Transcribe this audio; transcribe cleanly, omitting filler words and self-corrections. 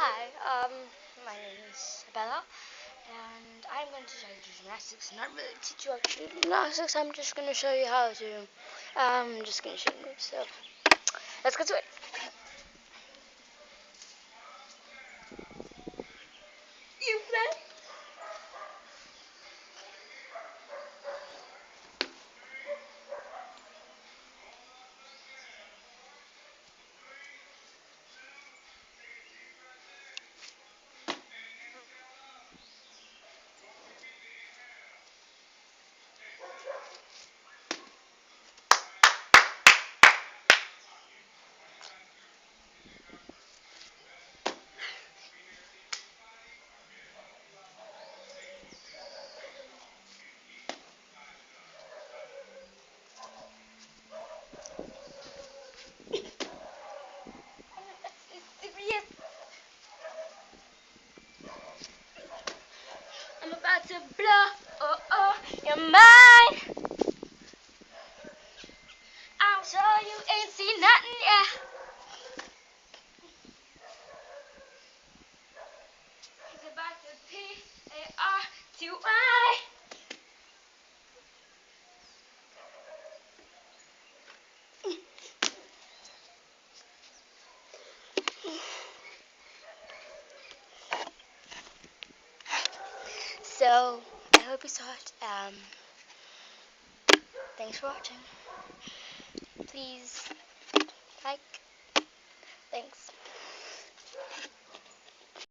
Hi, my name is Bella, and I'm going to show you gymnastics. Not really teach you actually gymnastics, I'm just going to show you how to. I'm just going to show you moves, so let's get to it. You play? Yes. I'm about to blow your mind. I'm sure you ain't seen nothing yet. It's about to P-A-R-T-Y. So, I hope you saw it. Thanks for watching. Please like. Thanks.